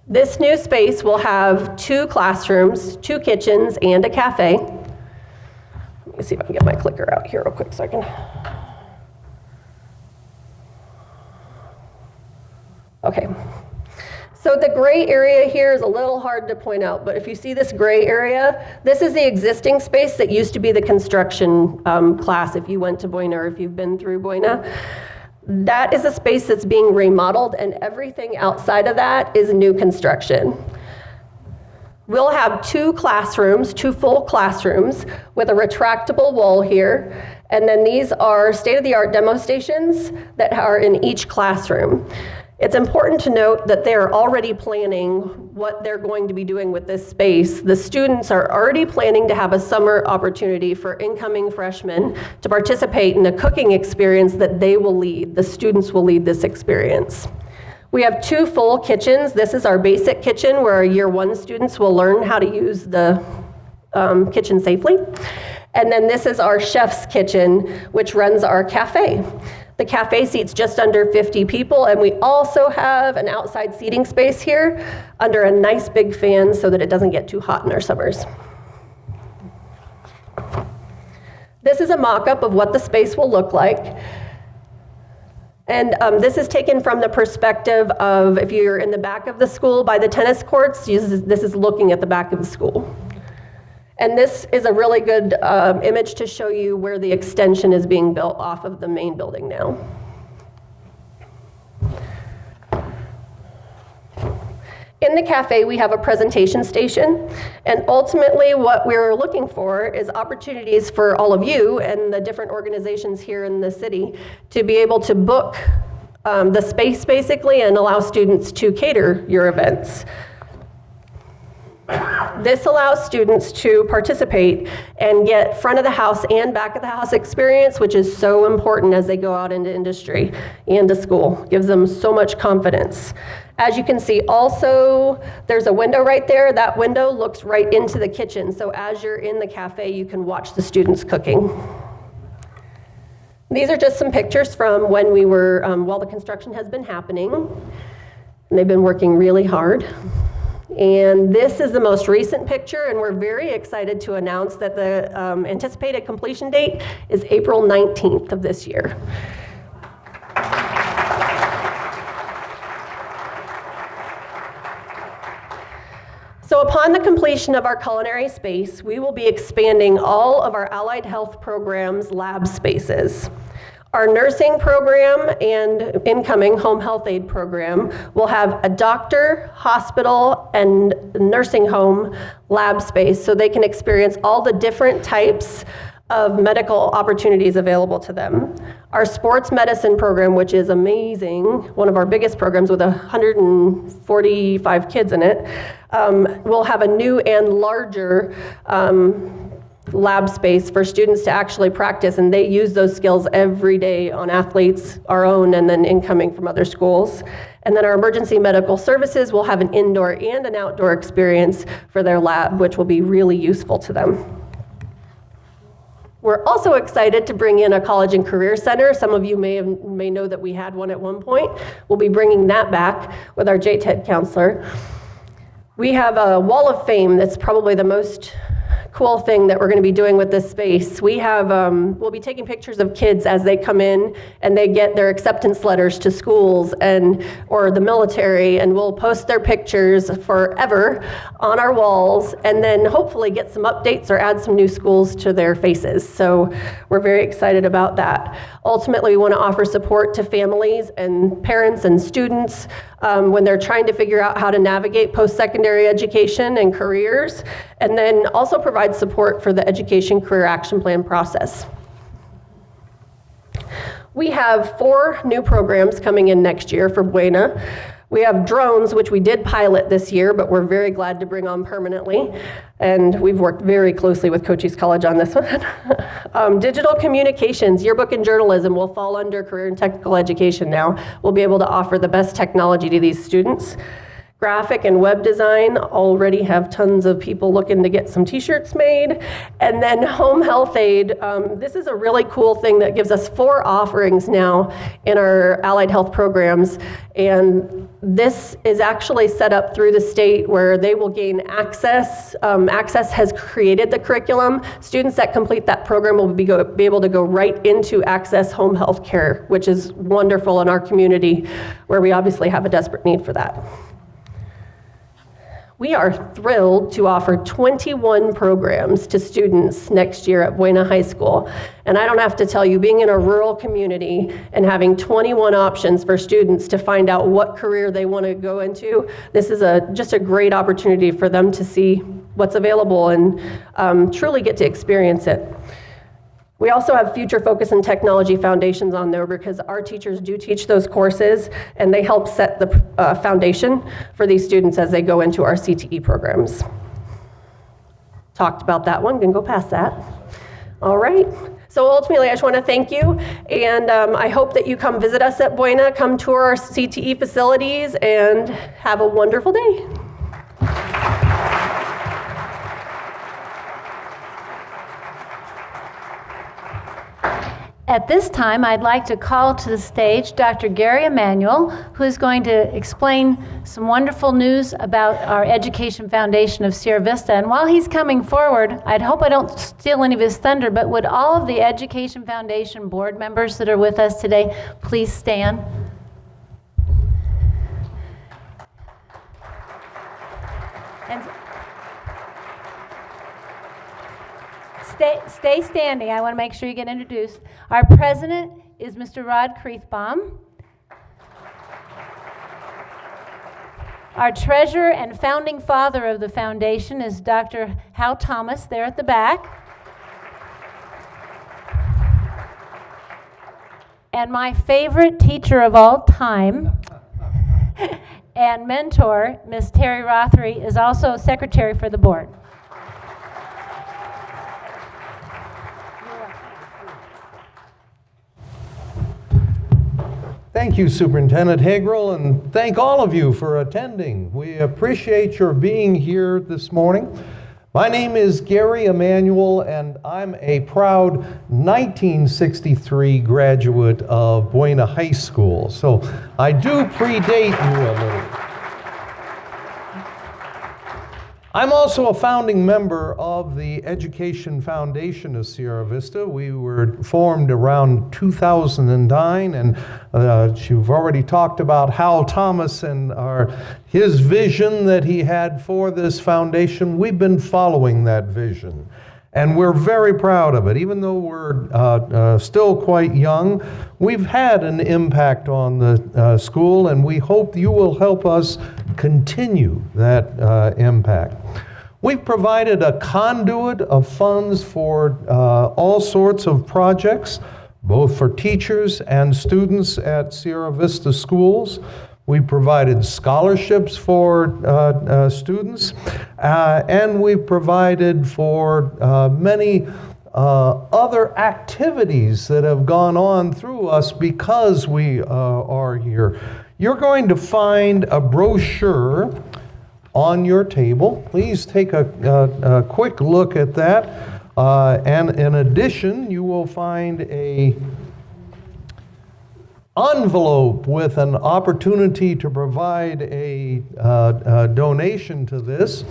This new space will have 2 classrooms, 2 kitchens, and a cafe. Let me see if I can get my clicker out here real quick so I can. Okay. So the gray area here is a little hard to point out, but if you see this gray area, this is the existing space that used to be the construction class if you went to Buena or if you've been through Buena. That is a space that's being remodeled, and everything outside of that is new construction. We'll have 2 classrooms, 2 full classrooms with a retractable wall here, and then these are state-of-the-art demo stations that are in each classroom. It's important to note that they're already planning what they're going to be doing with this space. The students are already planning to have a summer opportunity for incoming freshmen to participate in a cooking experience that they will lead. The students will lead this experience. We have 2 full kitchens. This is our basic kitchen where our year 1 students will learn how to use the kitchen safely. And then this is our chef's kitchen, which runs our cafe. The cafe seats just under 50 people, and we also have an outside seating space here under a nice big fan so that it doesn't get too hot in our summers. This is a mock-up of what the space will look like. And this is taken from the perspective of if you're in the back of the school by the tennis courts, this is looking at the back of the school. And this is a really good image to show you where the extension is being built off of the main building now. In the cafe, we have a presentation station, and ultimately what we're looking for is opportunities for all of you and the different organizations here in the city to be able to book the space basically and allow students to cater your events. This allows students to participate and get front of the house and back of the house experience, which is so important as they go out into industry and to school. Gives them so much confidence. As you can see also, there's a window right there. That window looks right into the kitchen. So as you're in the cafe, you can watch the students cooking. These are just some pictures from when we were, while the construction has been happening. And they've been working really hard. And this is the most recent picture, and we're very excited to announce that the anticipated completion date is April 19th of this year. So upon the completion of our culinary space, we will be expanding all of our allied health programs' lab spaces. Our nursing program and incoming home health aid program will have a doctor, hospital, and nursing home lab space so they can experience all the different types of medical opportunities available to them. Our sports medicine program, which is amazing, one of our biggest programs with 145 kids in it, will have a new and larger lab space for students to actually practice, and they use those skills every day on athletes, our own, and then incoming from other schools. And then our emergency medical services will have an indoor and an outdoor experience for their lab, which will be really useful to them. We're also excited to bring in a college and career center. Some of you may know that we had one at one point. We'll be bringing that back with our JTED counselor. We have a wall of fame that's probably the most cool thing that we're going to be doing with this space. We have, we'll be taking pictures of kids as they come in and they get their acceptance letters to schools or the military, and we'll post their pictures forever on our walls, and then hopefully get some updates or add some new schools to their faces. So we're very excited about that. Ultimately, we want to offer support to families and parents and students when they're trying to figure out how to navigate post-secondary education and careers, and then also provide support for the Education Career Action Plan process. We have 4 new programs coming in next year for Buena. We have drones, which we did pilot this year, but we're very glad to bring on permanently. And we've worked very closely with Cochise College on this one. Digital communications, yearbook and journalism will fall under career and technical education now. We'll be able to offer the best technology to these students. Graphic and web design, already have tons of people looking to get some t-shirts made. And then home health aid, this is a really cool thing that gives us 4 offerings now in our allied health programs. And this is actually set up through the state where they will gain access. Access has created the curriculum. Students that complete that program will be able to go right into Access home health care, which is wonderful in our community where we obviously have a desperate need for that. We are thrilled to offer 21 programs to students next year at Buena High School. And I don't have to tell you, being in a rural community and having 21 options for students to find out what career they want to go into, this is just a great opportunity for them to see what's available and truly get to experience it. We also have Future Focus and Technology Foundations on there because our teachers do teach those courses, and they help set the foundation for these students as they go into our CTE programs. Talked about that one, gonna go past that. All right, so ultimately I just wanna thank you, and I hope that you come visit us at Buena, come tour our CTE facilities, and have a wonderful day. At this time, I'd like to call to the stage Dr. Gary Emanuel, who is going to explain some wonderful news about our Education Foundation of Sierra Vista. And while he's coming forward, I'd hope I don't steal any of his thunder, but would all of the Education Foundation board members that are with us today please stand? And stay standing. I want to make sure you get introduced. Our president is Mr. Rod Kreithbaum. Our treasurer and founding father of the foundation is Dr. Hal Thomas there at the back. And my favorite teacher of all time and mentor, Ms. Terry Rothery, is also secretary for the board. Thank you, Superintendent Hagerl, and thank all of you for attending. We appreciate your being here this morning. My name is Gary Emanuel, and I'm a proud 1963 graduate of Buena High School, so I do predate you a little. I'm also a founding member of the Education Foundation of Sierra Vista. We were formed around 2009, and you've already talked about Hal Thomas and his vision that he had for this foundation. We've been following that vision, and we're very proud of it. Even though we're still quite young, we've had an impact on the school, and we hope you will help us continue that impact. We've provided a conduit of funds for all sorts of projects, both for teachers and students at Sierra Vista schools. We provided scholarships for students, and we've provided for many other activities that have gone on through us because we are here. You're going to find a brochure on your table. Please take a quick look at that. And in addition, you will find a envelope with an opportunity to provide a donation to this.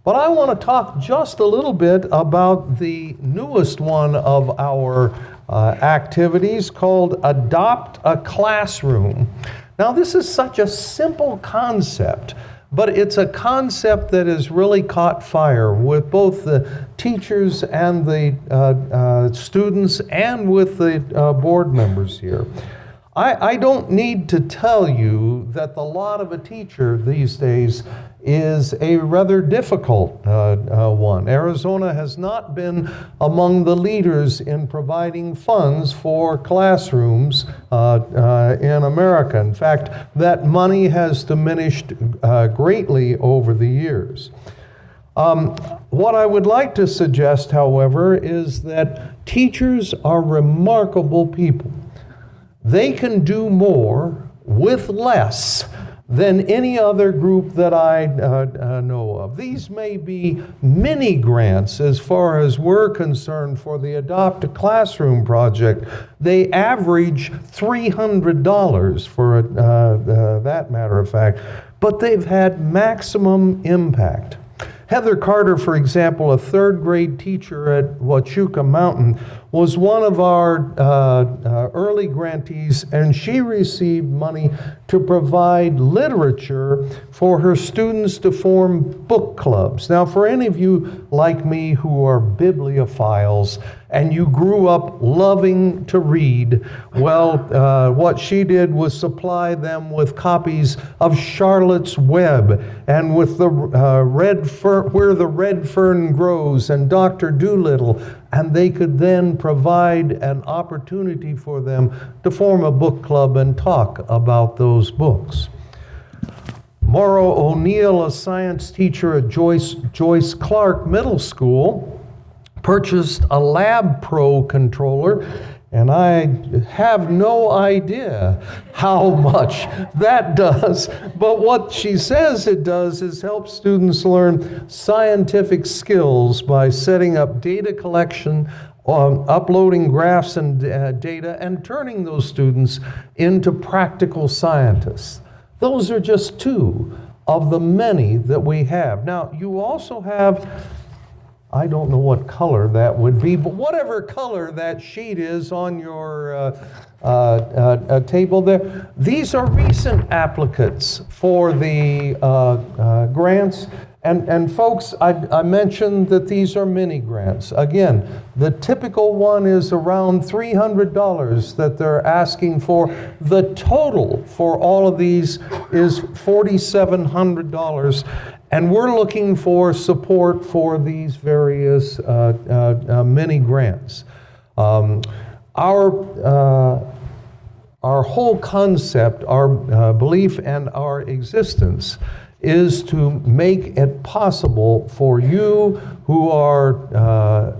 But I want to talk just a little bit about the newest one of our activities called Adopt a Classroom. Now, this is such a simple concept, but it's a concept that has really caught fire with both the teachers and the students and with the board members here. I don't need to tell you that the lot of a teacher these days is a rather difficult one. Arizona has not been among the leaders in providing funds for classrooms in America. In fact, that money has diminished greatly over the years. What I would like to suggest, however, is that teachers are remarkable people. They can do more with less than any other group that I know of. These may be mini grants as far as we're concerned for the Adopt a Classroom project. They average $300 for that matter of fact, but they've had maximum impact. Heather Carter, for example, a third grade teacher at HUACHUCA Mountain, was one of our early grantees, and she received money to provide literature for her students to form book clubs. Now, for any of you like me who are bibliophiles and you grew up loving to read, well, what she did was supply them with copies of Charlotte's Web and with the Where the Red Fern Grows and Dr. Dolittle, and they could then provide an opportunity for them to form a book club and talk about those books. Morrow O'Neill, a science teacher at Joyce Clark Middle School, purchased a Lab Pro controller, and I have no idea how much that does, but what she says it does is help students learn scientific skills by setting up data collection, uploading graphs and data, and turning those students into practical scientists. Those are just two of the many that we have. Now, you also have, I don't know what color that would be, but whatever color that sheet is on your table there, these are recent applicants for the grants. And folks, I mentioned that these are mini grants. Again, the typical one is around $300 that they're asking for. The total for all of these is $4,700. And we're looking for support for these various mini grants. Our whole concept, our belief and our existence is to make it possible for you who are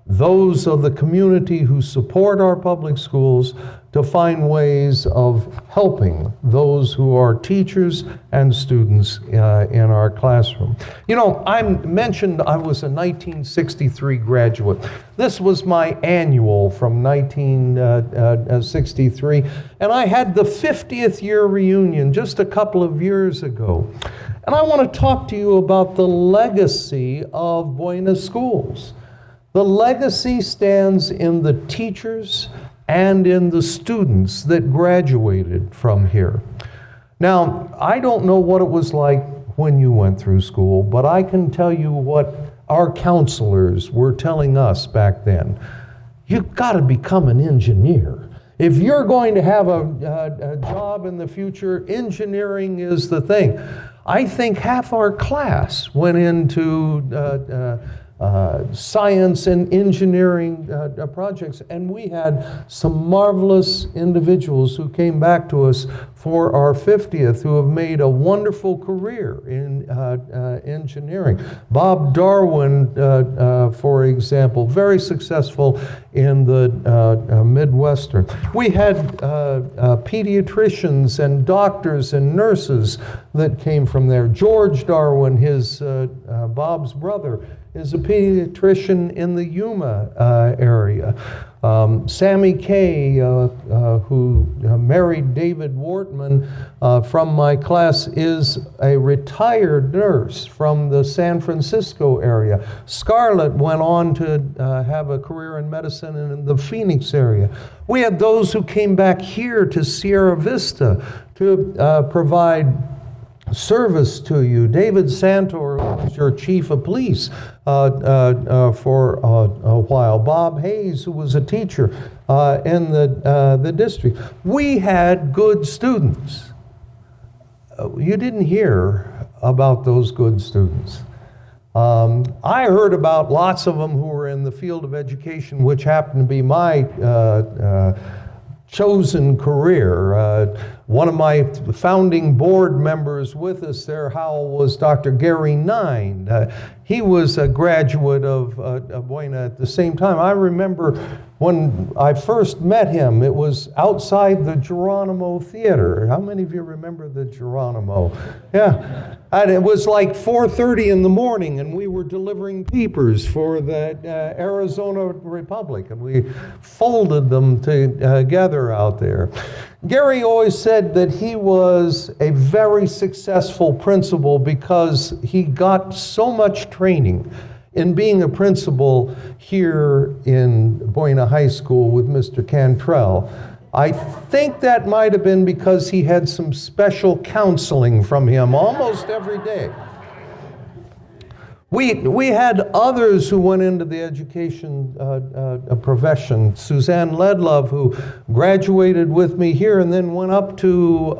those of the community who support our public schools to find ways of helping those who are teachers and students in our classroom. You know, I mentioned I was a 1963 graduate. This was my annual from 1963, and I had the 50th year reunion just a couple of years ago. And I want to talk to you about the legacy of Buena schools. The legacy stands in the teachers and in the students that graduated from here. Now, I don't know what it was like when you went through school, but I can tell you what our counselors were telling us back then. You've got to become an engineer. If you're going to have a job in the future, engineering is the thing. I think half our class went into science and engineering projects, and we had some marvelous individuals who came back to us for our 50th who have made a wonderful career in engineering. Bob Darwin, for example, very successful in the Midwestern. We had pediatricians and doctors and nurses that came from there. George Darwin, Bob's brother, is a pediatrician in the Yuma area. Sammy Kay, who married David Wortman from my class, is a retired nurse from the San Francisco area. Scarlett went on to have a career in medicine in the Phoenix area. We had those who came back here to Sierra Vista to provide service to you. David Santor was your chief of police for a while. Bob Hayes, who was a teacher in the district. We had good students. You didn't hear about those good students. I heard about lots of them who were in the field of education, which happened to be my chosen career. One of my founding board members with us there, Howell, was Dr. Gary Nine. He was a graduate of Buena at the same time. I remember when I first met him, it was outside the Geronimo Theater. How many of you remember the Geronimo? Yeah. And it was like 4:30 in the morning, and we were delivering papers for the Arizona Republic, and we folded them together out there. Gary always said that he was a very successful principal because he got so much training in being a principal here in Buena High School with Mr. Cantrell. I think that might have been because he had some special counseling from him almost every day. We had others who went into the education profession. Suzanne Ledlove, who graduated with me here and then went up to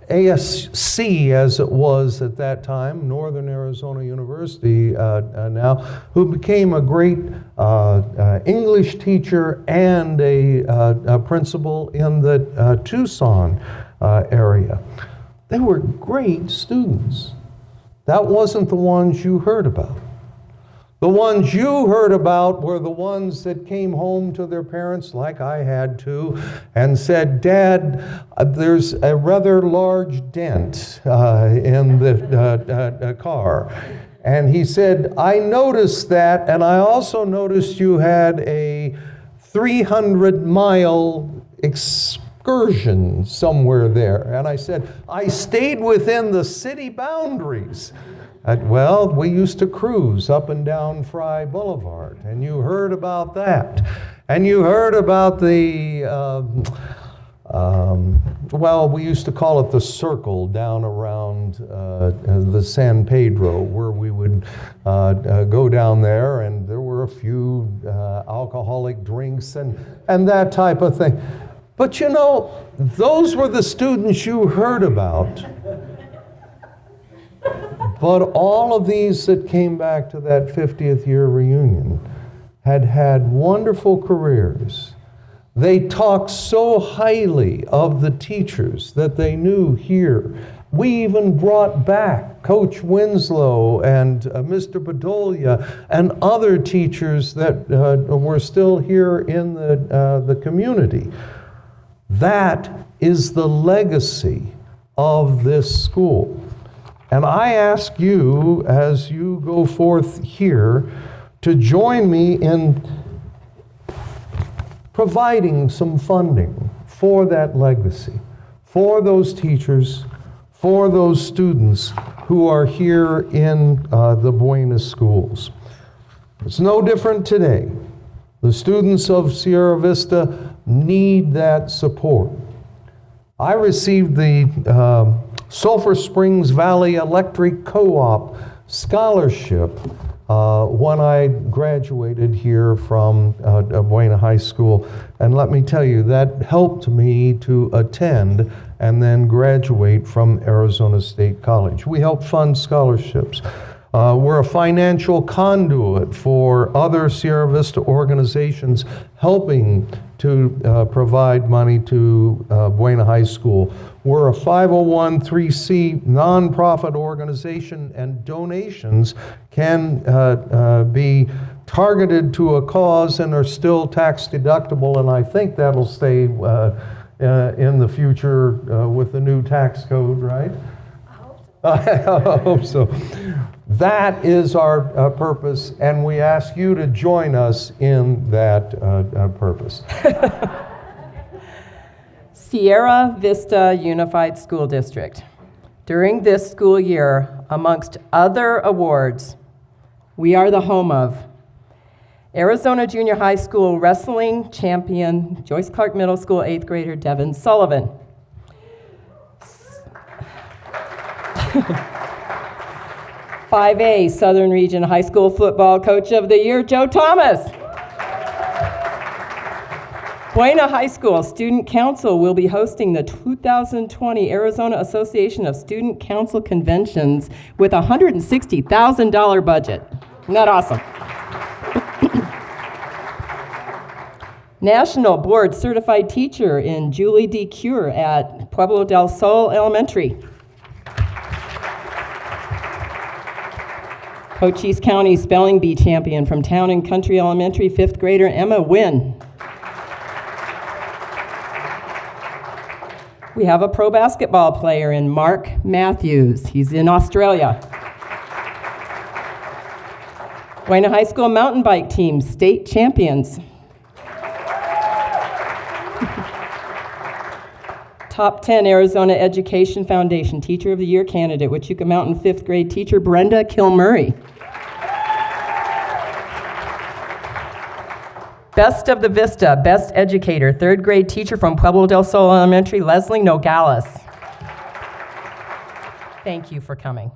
ASC, as it was at that time, Northern Arizona University now, who became a great English teacher and a principal in the Tucson area. They were great students. That wasn't the ones you heard about. The ones you heard about were the ones that came home to their parents, like I had to, and said, "Dad, there's a rather large dent in the car." And he said, "I noticed that, and I also noticed you had a 300-mile excursion somewhere there." And I said, "I stayed within the city boundaries." Well, we used to cruise up and down Fry Boulevard, and you heard about that. And you heard about the, well, we used to call it the circle down around the San Pedro, where we would go down there, and there were a few alcoholic drinks and that type of thing. But you know, those were the students you heard about. But all of these that came back to that 50th year reunion had wonderful careers. They talked so highly of the teachers that they knew here. We even brought back Coach Winslow and Mr. Bedolia and other teachers that were still here in the community. That is the legacy of this school. And I ask you, as you go forth here, to join me in providing some funding for that legacy, for those teachers, for those students who are here in the Buena schools. It's no different today. The students of Sierra Vista need that support. I received the Sulphur Springs Valley Electric Co-op scholarship when I graduated here from Buena High School. And let me tell you, that helped me to attend and then graduate from Arizona State College. We help fund scholarships. We're a financial conduit for other Sierra Vista organizations helping to provide money to Buena High School. We're a 501(c) nonprofit organization, and donations can be targeted to a cause and are still tax deductible, and I think that'll stay in the future with the new tax code, right? I hope so. That is our purpose, and we ask you to join us in that purpose. Sierra Vista Unified School District. During this school year, amongst other awards, we are the home of Arizona Junior High School Wrestling Champion, Joyce Clark Middle School 8th grader Devin Sullivan. 5A Southern Region High School Football Coach of the Year, Joe Thomas. Buena High School Student Council will be hosting the 2020 Arizona Association of Student Council Conventions with a $160,000 budget. Isn't that awesome? National Board Certified Teacher in Julie D. Cure at Pueblo del Sol Elementary. Cochise County Spelling Bee Champion from Town and Country Elementary, 5th grader Emma Wynn. We have a pro basketball player in Mark Matthews. He's in Australia. Buena High School mountain bike team, state champions. Top 10 Arizona Education Foundation Teacher of the Year candidate, HUACHUCA Mountain 5th grade teacher Brenda Kilmurray. Best of the Vista, Best Educator, 3rd grade teacher from Pueblo del Sol Elementary, Leslie Nogales. Thank you for coming.